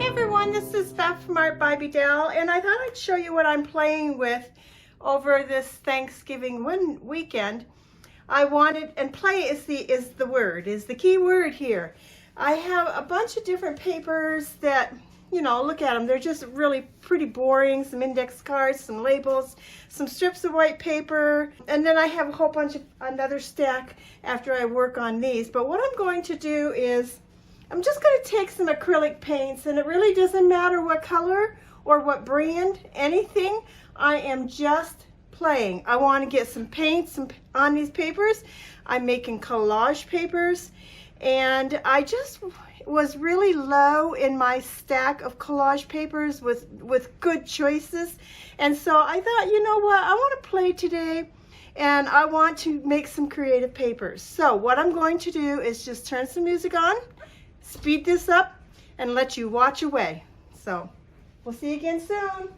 everyone, this is Beth from Art by Bedell, and I thought I'd show you what I'm playing with over this Thanksgiving weekend. I wanted, and play is the key word here. I have a bunch of different papers that, you know, look at them. They're just really pretty boring. Some index cards, some labels, some strips of white paper, and then I have a whole bunch of another stack after I work on these. But what I'm going to do is I'm just going to take some acrylic paints, and it really doesn't matter what color or what brand, anything. I am just playing. I want to get some paints on these papers. I'm making collage papers, and I just was really low in my stack of collage papers with good choices. And so I thought, you know what, I want to play today, and I want to make some creative papers. So what I'm going to do is just turn some music on, speed this up, and let you watch away. So we'll see you again soon.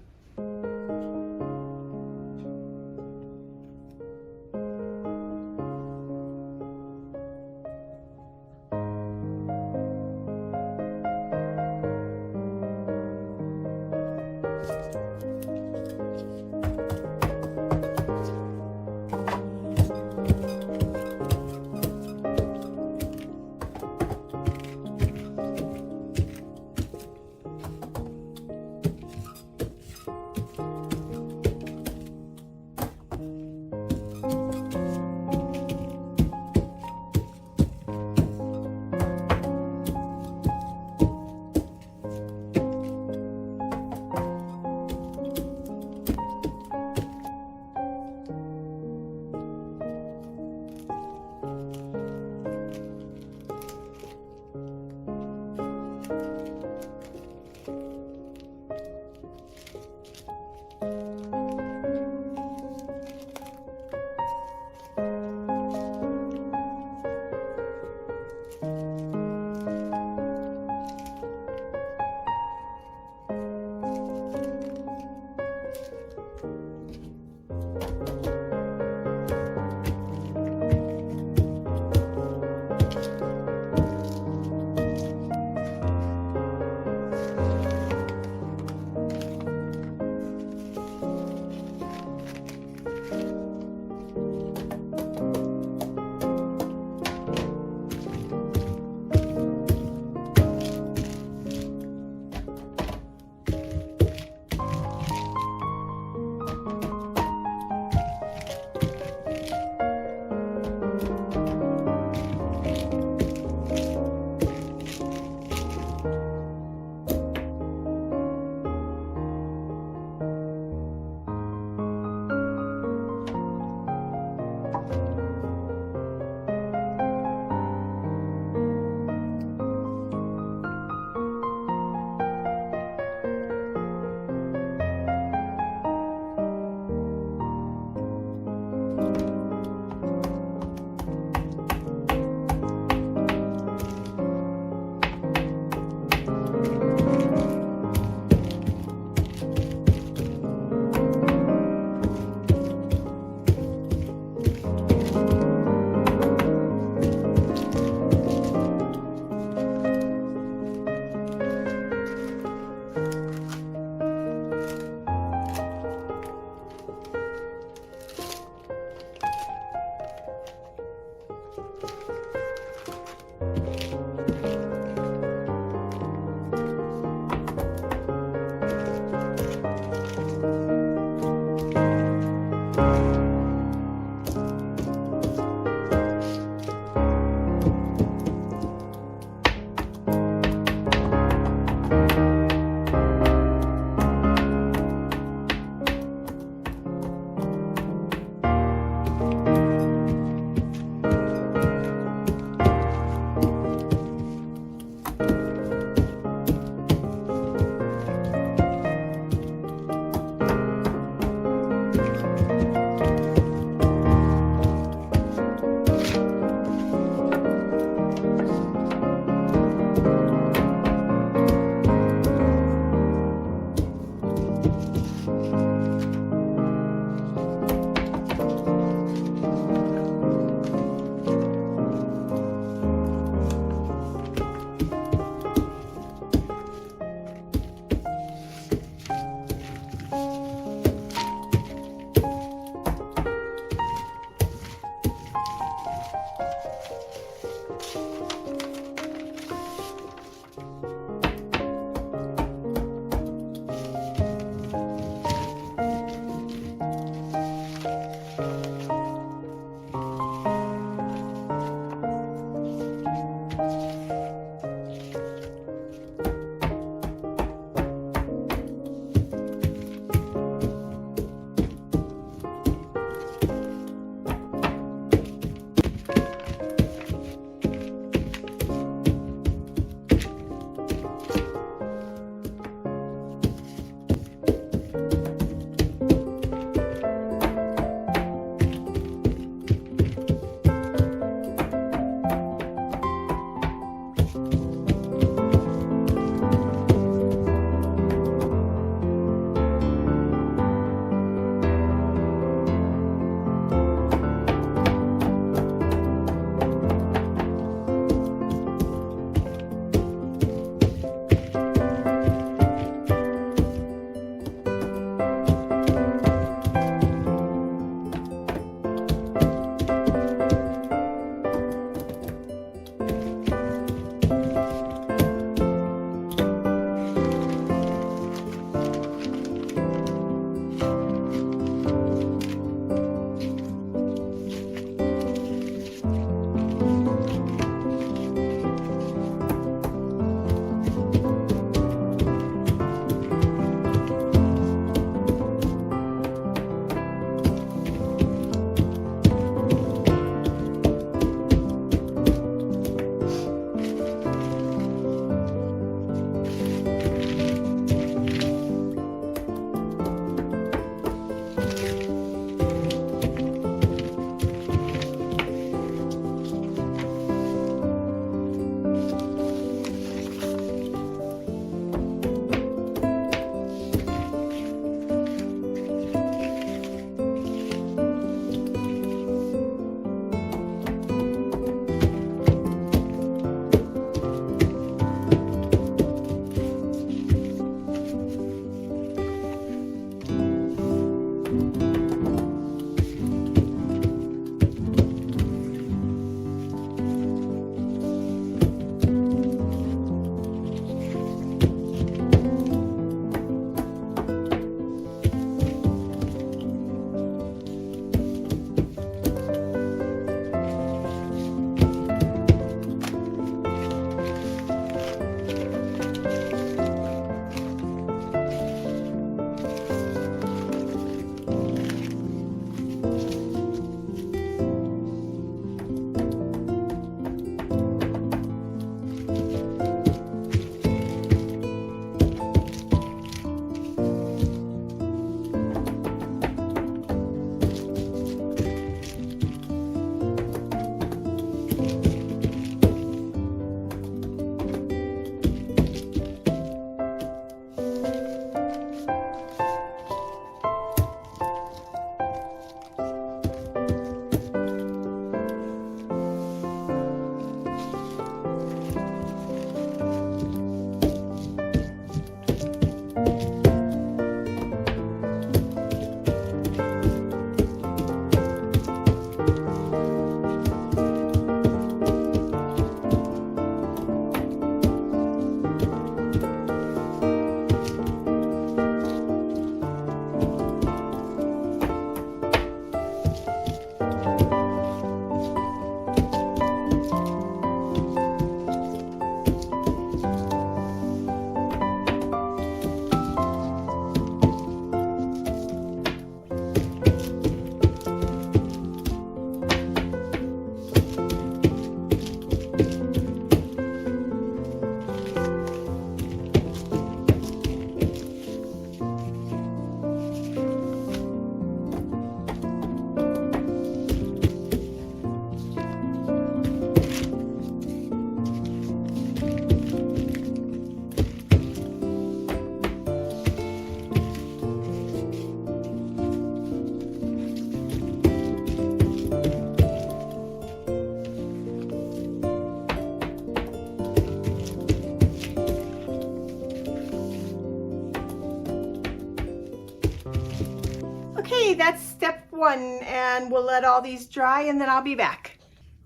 one, and we'll let all these dry and then I'll be back.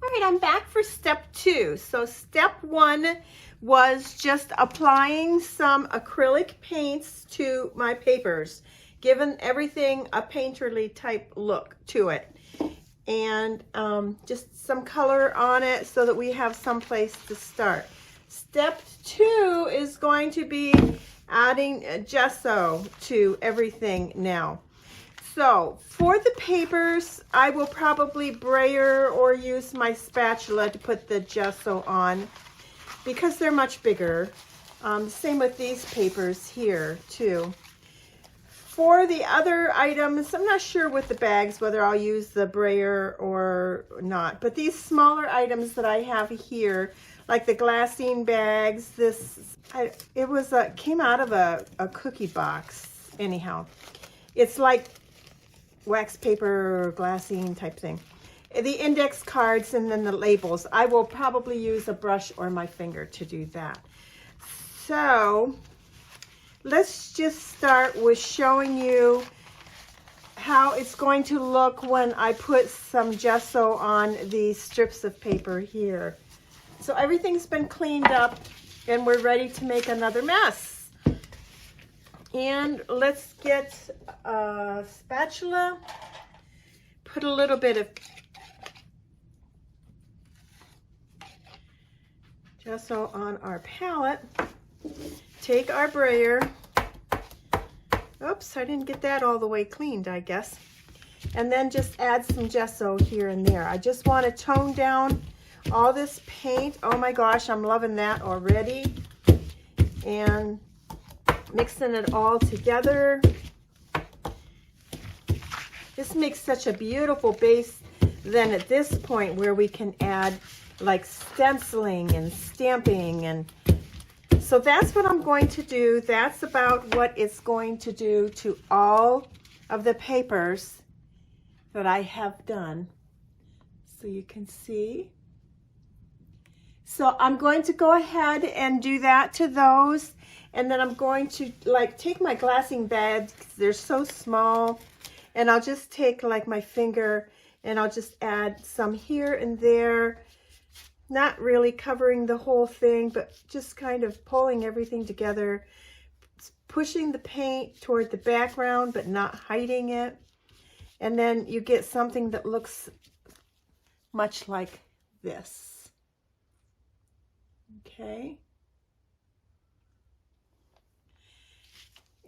All right, I'm back for step 2. So step 1 was just applying some acrylic paints to my papers, giving everything a painterly type look to it. And just some color on it so that we have some place to start. Step 2 is going to be adding gesso to everything now. So for the papers, I will probably brayer or use my spatula to put the gesso on because they're much bigger. Same with these papers here too. For the other items, I'm not sure with the bags whether I'll use the brayer or not, but these smaller items that I have here, like the glassine bags, it came out of a cookie box anyhow. It's like wax paper, glassine type thing. The index cards and then the labels. I will probably use a brush or my finger to do that. So let's just start with showing you how it's going to look when I put some gesso on these strips of paper here. So everything's been cleaned up and we're ready to make another mess. And let's get a spatula, put a little bit of gesso on our palette, take our brayer. Oops, I didn't get that all the way cleaned, I guess. And then just add some gesso here and there. I just want to tone down all this paint. Oh my gosh, I'm loving that already. And mixing it all together. This makes such a beautiful base then at this point where we can add like stenciling and stamping, and so that's what I'm going to do. That's about what it's going to do to all of the papers that I have done. So you can see. So I'm going to go ahead and do that to those, and then I'm going to like take my glassine bags, they're so small, and I'll just take like my finger and I'll just add some here and there, not really covering the whole thing, but just kind of pulling everything together, pushing the paint toward the background but not hiding it, and then you get something that looks much like this. Okay,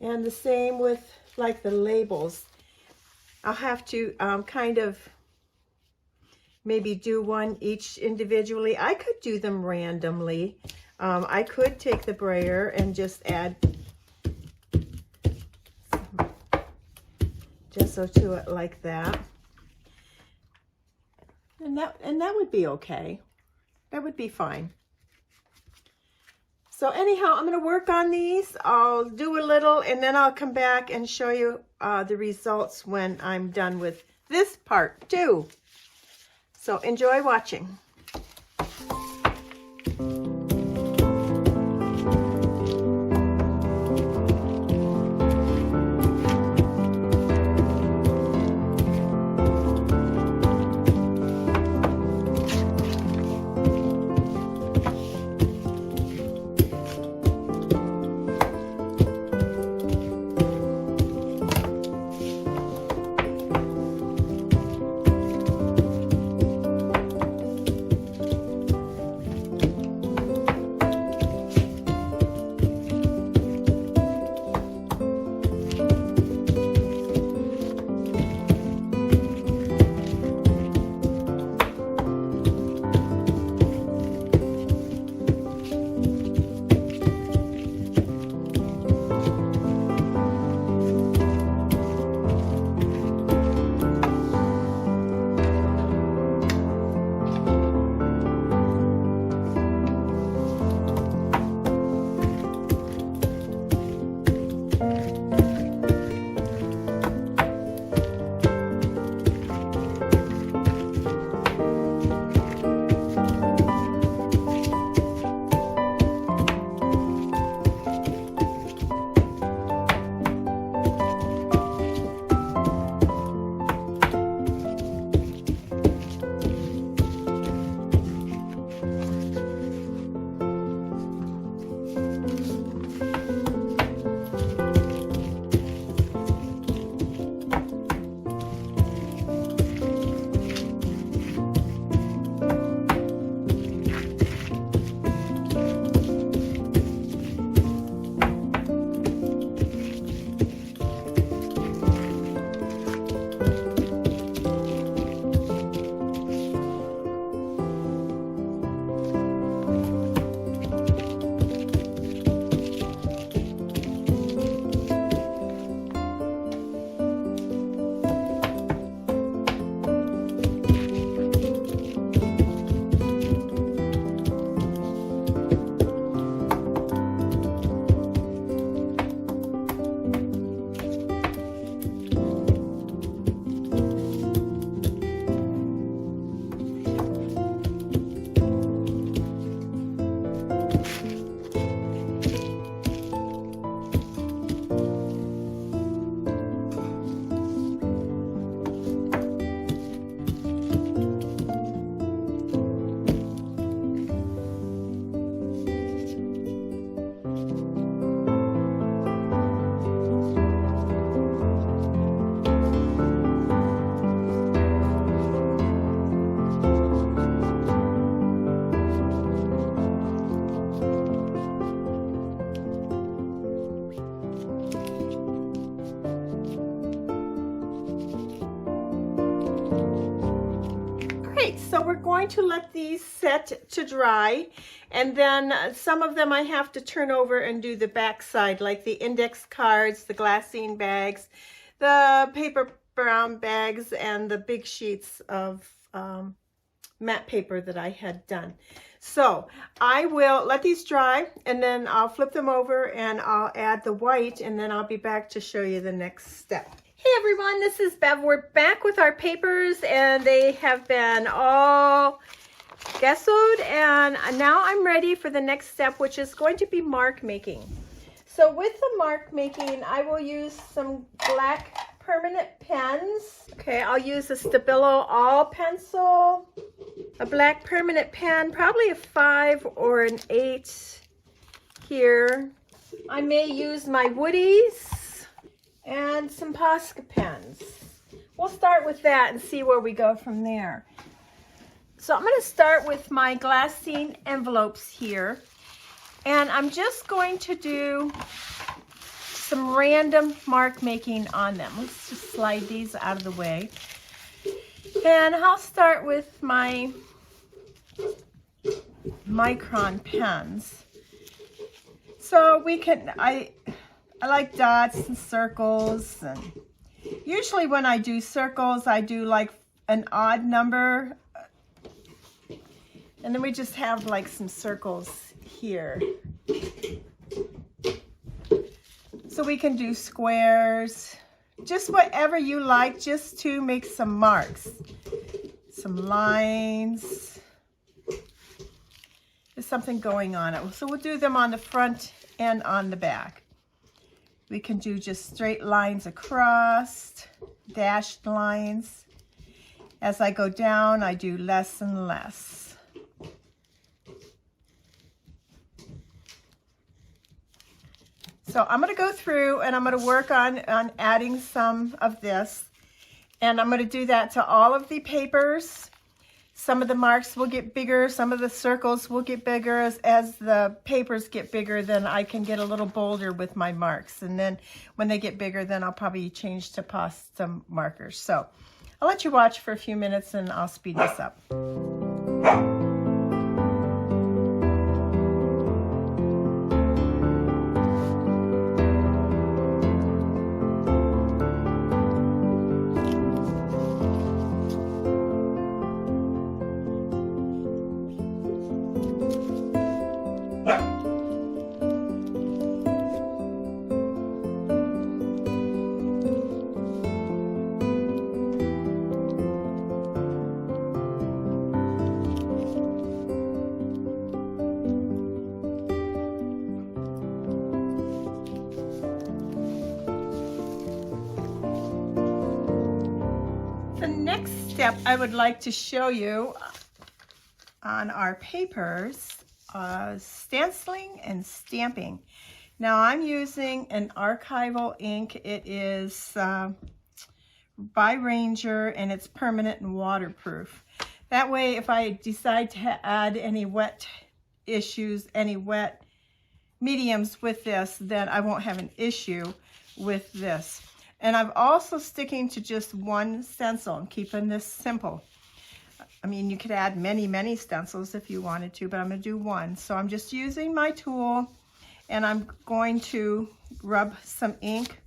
and the same with like the labels. I'll have to kind of maybe do one each individually. I could do them randomly. I could take the brayer and just add some gesso to it like that, and that would be okay. That would be fine. So anyhow, I'm going to work on these. I'll do a little and then I'll come back and show you the results when I'm done with this part too. So enjoy watching. right, so we're going to let these set to dry, and then some of them I have to turn over and do the back side, like the index cards, the glassine bags, the paper brown bags, and the big sheets of matte paper that I had done. So I will let these dry, and then I'll flip them over and I'll add the white, and then I'll be back to show you the next step. Hey everyone, this is Bev. We're back with our papers, and they have been all gessoed, and now I'm ready for the next step, which is going to be mark making. So with the mark making, I will use some black permanent pens. Okay, I'll use a Stabilo all pencil, a black permanent pen, probably a 5 or an 8 here. I may use my Woodies and some Posca pens. We'll start with that and see where we go from there. So I'm going to start with my glassine envelopes here, and I'm just going to do some random mark making on them. Let's just slide these out of the way. And I'll start with my micron pens. So we can, I like dots and circles, and usually when I do circles, I do like an odd number, and then we just have like some circles here. So we can do squares, just whatever you like, just to make some marks, some lines. There's something going on it. So we'll do them on the front and on the back. We can do just straight lines across, dashed lines. As I go down, I do less and less. So I'm going to go through and I'm going to work on adding some of this. And I'm going to do that to all of the papers. Some of the marks will get bigger. Some of the circles will get bigger. As the papers get bigger, then I can get a little bolder with my marks. And then when they get bigger, then I'll probably change to Posca markers. So I'll let you watch for a few minutes and I'll speed this up. Step I would like to show you on our papers, stenciling and stamping. Now I'm using an archival ink. It is by Ranger, and it's permanent and waterproof. That way, if I decide to add any wet issues, any wet mediums with this, then I won't have an issue with this. And I'm also sticking to just one stencil. I'm keeping this simple. I mean, you could add many stencils if you wanted to, but I'm going to do one. So I'm just using my tool, and I'm going to rub some ink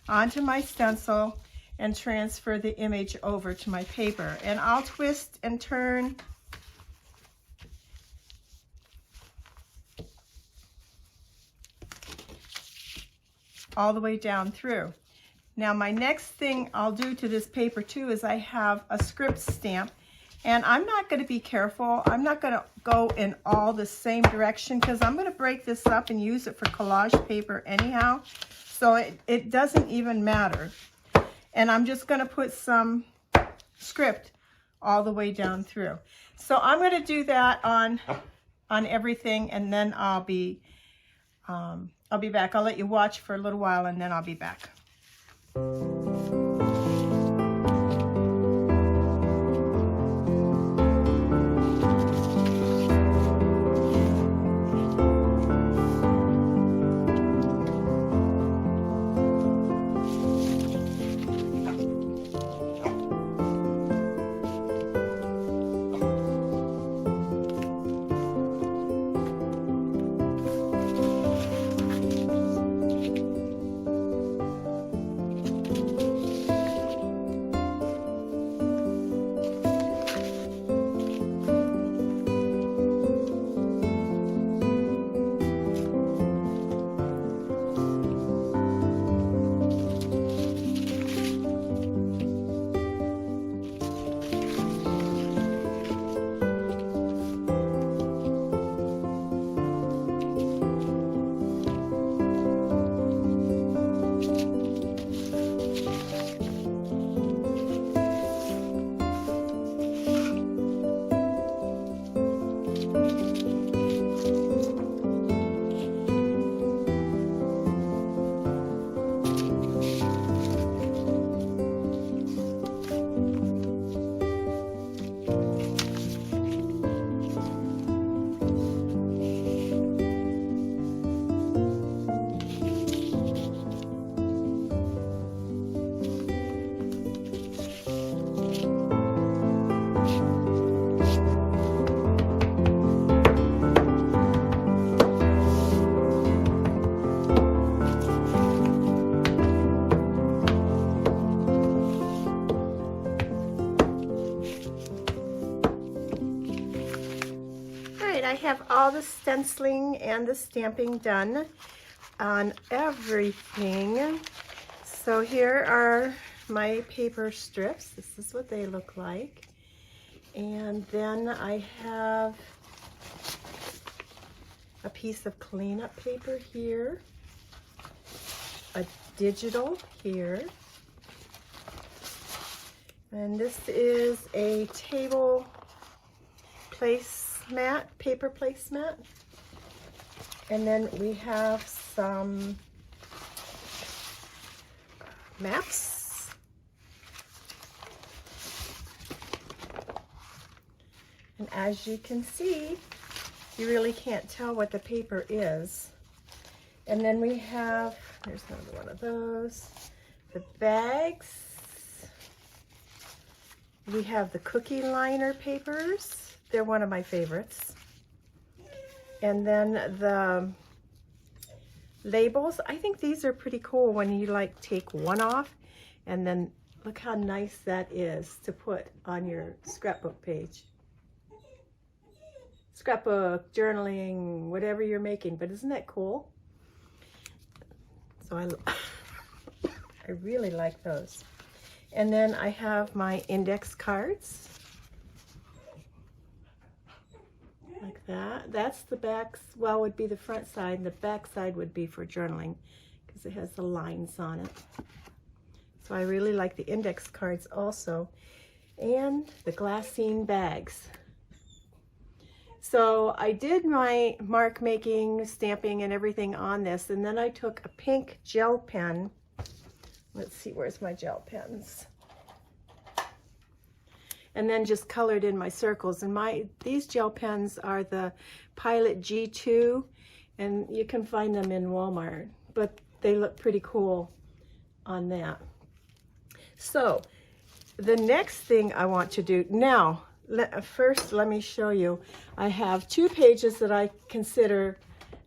onto my stencil and transfer the image over to my paper. And I'll twist and turn all the way down through. Now my next thing I'll do to this paper too is I have a script stamp, and I'm not going to be careful. I'm not going to go in all the same direction because I'm going to break this up and use it for collage paper anyhow. So it doesn't even matter. And I'm just going to put some script all the way down through. So I'm going to do that on everything, and then I'll be back. I'll let you watch for a little while, and then I'll be back. right, I have all the stenciling and the stamping done on everything. So here are my paper strips. This is what they look like. And then I have a piece of cleanup paper here, a digital here, and this is a table placemat, paper placemat. And then we have some maps. And as you can see, you really can't tell what the paper is. And then we have, there's another one of those, the bags. We have the cookie liner papers. They're one of my favorites. And then the labels. I think these are pretty cool when you like take one off and then look how nice that is to put on your scrapbook page. Scrapbook, journaling, whatever you're making, but isn't that cool? So I really like those. And then I have my index cards. Like that. That's the back, well, would be the front side, and the back side would be for journaling because it has the lines on it. So I really like the index cards also. And the glassine bags. So I did my mark making, stamping, and everything on this, and then I took a pink gel pen. Let's see, where's my gel pens? And then just colored in my circles. And these gel pens are the Pilot G2, and you can find them in Walmart, but they look pretty cool on that. So the next thing I want to do now, first let me show you. I have 2 pages that I consider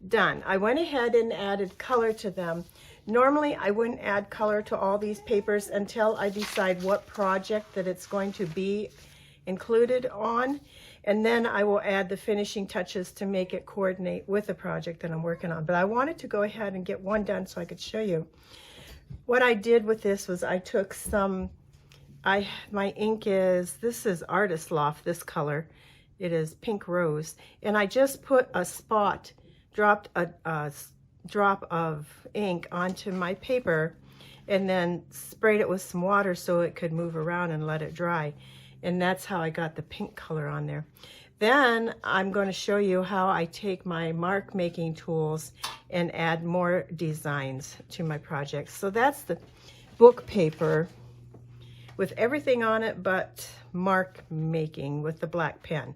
done. I went ahead and added color to them. Normally I wouldn't add color to all these papers until I decide what project that it's going to be included on, and then I will add the finishing touches to make it coordinate with the project that I'm working on. But I wanted to go ahead and get one done so I could show you. What I did with this was I took some, my ink is, this is Artist Loft, this color. It is pink rose, and I just put a spot, dropped a drop of ink onto my paper and then sprayed it with some water so it could move around and let it dry. And that's how I got the pink color on there. Then I'm going to show you how I take my mark making tools and add more designs to my project. So that's the book paper with everything on it but mark making with the black pen.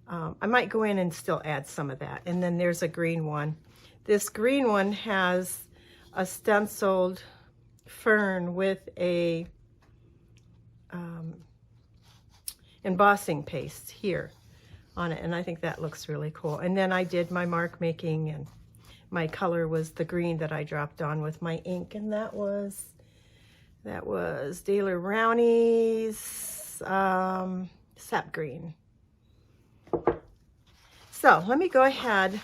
I might go in and still add some of that. And then there's a green one. This green one has a stenciled fern with a embossing paste here on it, and I think that looks really cool. And then I did my mark making, and my color was the green that I dropped on with my ink, and that was Daler Rowney's sap green. So let me go ahead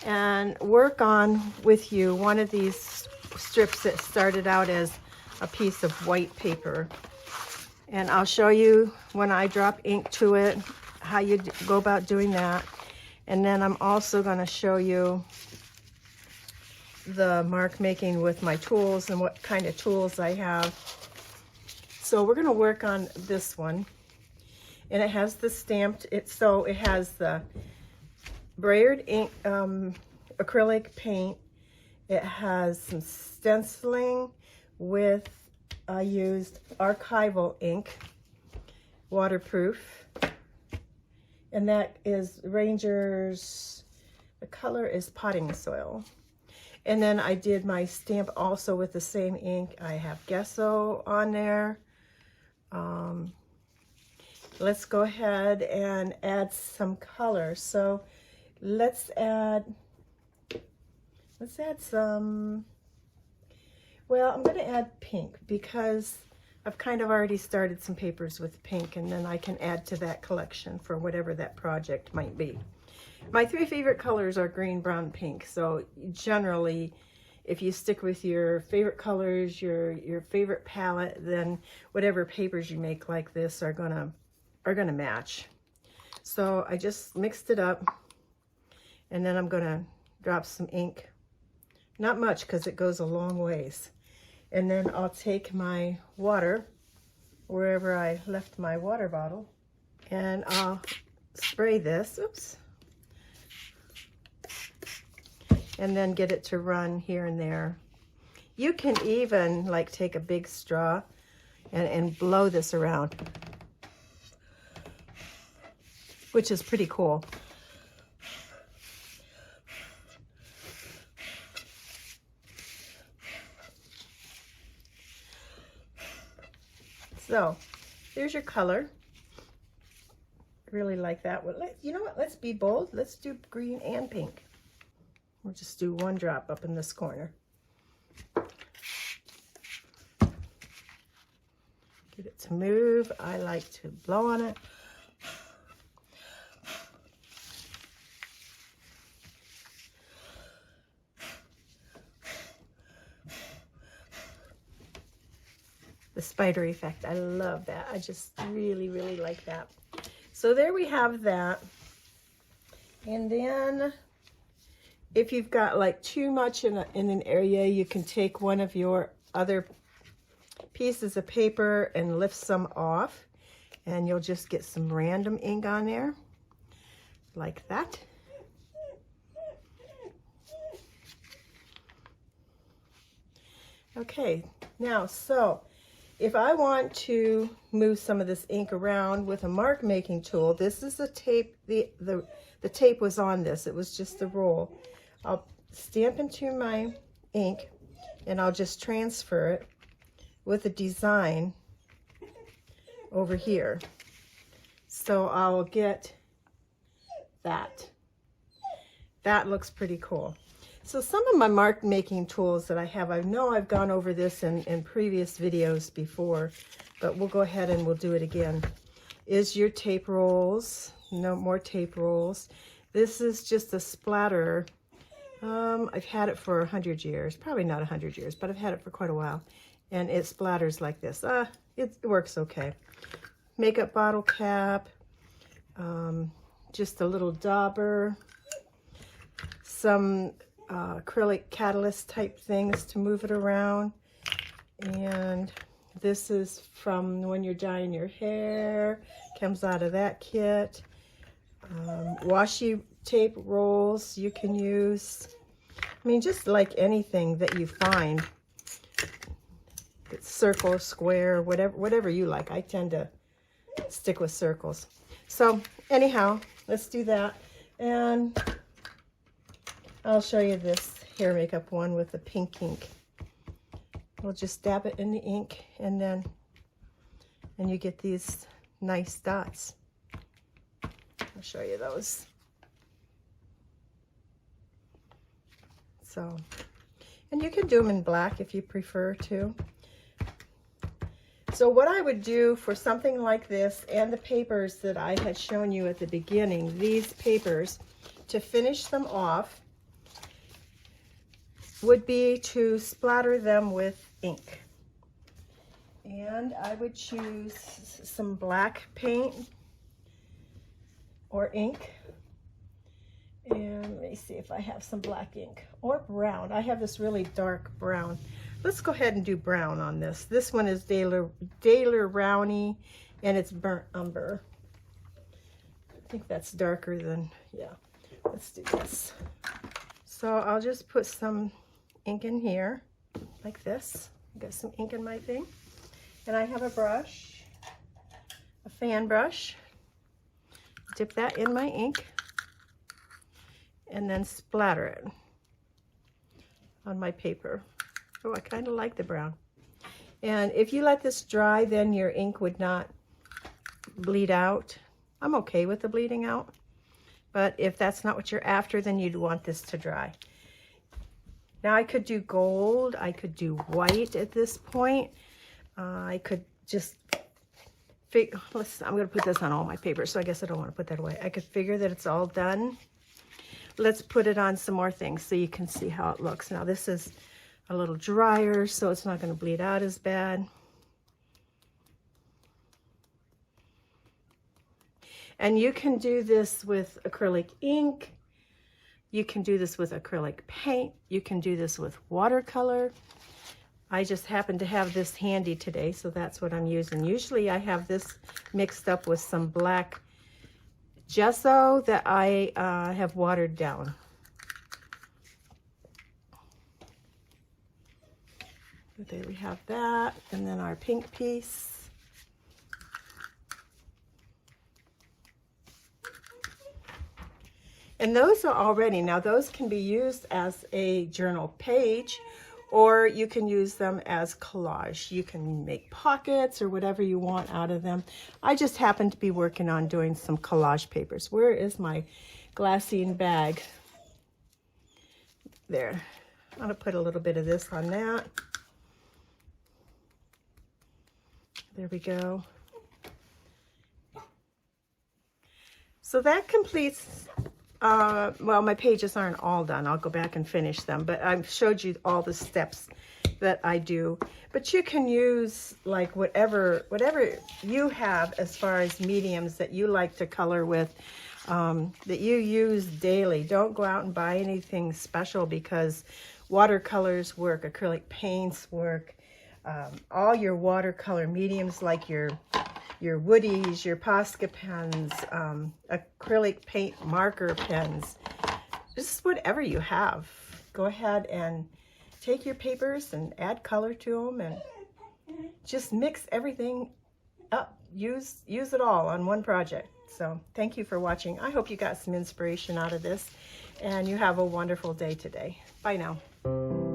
and work on with you one of these strips that started out as a piece of white paper. And I'll show you when I drop ink to it, how you go about doing that. And then I'm also going to show you the mark making with my tools and what kind of tools I have. So we're going to work on this one. And it has the stamped, so it has the brayered ink, acrylic paint. It has some stenciling with, I used archival ink, waterproof, and that is Ranger's, the color is potting soil. And then I did my stamp also with the same ink. I have gesso on there. Let's go ahead and add some color. So let's add some, well, I'm going to add pink because I've kind of already started some papers with pink, and then I can add to that collection for whatever that project might be. My three favorite colors are green, brown, pink. So generally, if you stick with your favorite colors, your favorite palette, then whatever papers you make like this are gonna match. So I just mixed it up, and then I'm gonna drop some ink. Not much, because it goes a long ways. And then I'll take my water, wherever I left my water bottle, and I'll spray this, oops, and then get it to run here and there. You can even like take a big straw and blow this around, which is pretty cool. So there's your color. I really like that one. You know what? Let's be bold. Let's do green and pink. We'll just do one drop up in this corner. Get it to move. I like to blow on it. The spider effect, I love that. I just really, really like that. So there we have that. And then if you've got like too much in an area, you can take one of your other pieces of paper and lift some off, and you'll just get some random ink on there like that. Okay, now so if I want to move some of this ink around with a mark making tool, this is the tape, the tape was on this, it was just the roll. I'll stamp into my ink and I'll just transfer it with a design over here. So I'll get that. That looks pretty cool. So some of my mark making tools that I have, I know I've gone over this in previous videos before, but we'll go ahead and we'll do it again, is your tape rolls. No more tape rolls. This is just a splatter. I've had it for 100 years, probably not 100 years, but I've had it for quite a while. And it splatters like this. It works okay. Makeup bottle cap, just a little dauber, some acrylic catalyst type things to move it around. And this is from when you're dyeing your hair, comes out of that kit. Washi tape rolls you can use. I mean, just like anything that you find. It's circle, square, whatever you like. I tend to stick with circles. So anyhow, let's do that. And I'll show you this hair makeup one with the pink ink. We'll just dab it in the ink, and you get these nice dots. I'll show you those. So, and you can do them in black if you prefer to. So what I would do for something like this, and the papers that I had shown you at the beginning, these papers, to finish them off, would be to splatter them with ink. And I would choose some black paint or ink. And let me see if I have some black ink or brown. I have this really dark brown. Let's go ahead and do brown on this. This one is Daler Rowney, and it's burnt umber. I think that's darker than, yeah. Let's do this. So I'll just put some ink in here, like this. I got some ink in my thing. And I have a brush, a fan brush. Dip that in my ink, and then splatter it on my paper. Oh, I kind of like the brown. And if you let this dry, then your ink would not bleed out. I'm okay with the bleeding out, but if that's not what you're after, then you'd want this to dry. Now I could do gold, I could do white at this point. I could just I'm gonna put this on all my papers, so I guess I don't want to put that away. I could figure that it's all done, let's put it on some more things so you can see how it looks. Now this is a little drier, so it's not going to bleed out as bad. And you can do this with acrylic ink. You can do this with acrylic paint. You can do this with watercolor. I just happen to have this handy today, so that's what I'm using. Usually I have this mixed up with some black gesso that I have watered down. There we have that, and then our pink piece. And those are already, now those can be used as a journal page, or you can use them as collage. You can make pockets or whatever you want out of them. I just happen to be working on doing some collage papers. Where is my glassine bag? There. I'm going to put a little bit of this on that. There we go. So that completes, well, my pages aren't all done. I'll go back and finish them, but I've showed you all the steps that I do. But you can use like whatever you have as far as mediums that you like to color with, that you use daily. Don't go out and buy anything special, because watercolors work, acrylic paints work, all your watercolor mediums like your woodies, your Posca pens, acrylic paint marker pens, just whatever you have. Go ahead and take your papers and add color to them and just mix everything up. Use it all on one project. So thank you for watching. I hope you got some inspiration out of this, and you have a wonderful day today. Bye now.